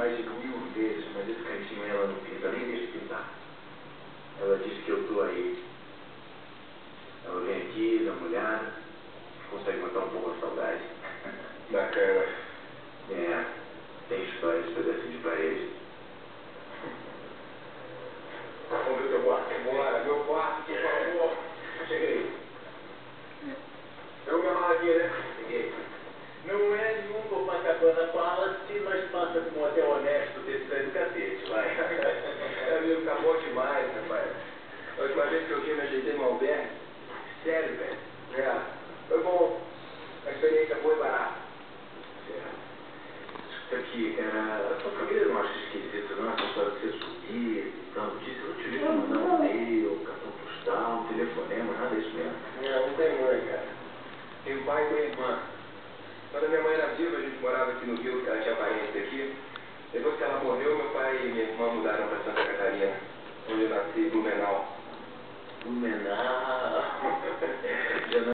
mais de 1000 vezes, mas esse cantinho ela não pisa, nem deixa pisar. Ela disse que eu tô aí. Ela vem aqui, dá uma olhada, consegue matar um pouco a saudade. Bacana. É, tem história esse pedacinho de parede. Vamos ver o teu quarto. Bora, meu quarto, por favor. Cheguei. Pegou minha mala aqui, né? Cheguei. Não é nenhum Copacabana Palace, mas passa como um hotel honesto desse daí do cacete, vai. É, amigo, tá bom demais, rapaz. A última vez que eu vim, me ajeitei no albergue. Sério, velho? É, foi bom. A experiência foi barata. Isso aqui, a sua família não acha esquisito, não? Essa história de ser sumido e tal. Disse, eu não te vi mandar um e-mail, cartão postal, um telefonema, nada disso mesmo. Não tem mãe, cara. Tem o pai e tem irmã. Quando a minha mãe era viva, a gente morava aqui no Rio, porque ela tinha parentes aqui. Depois que ela morreu, meu pai e minha irmã mudaram para Santa Catarina, onde eu nasci, Blumenau. Blumenau.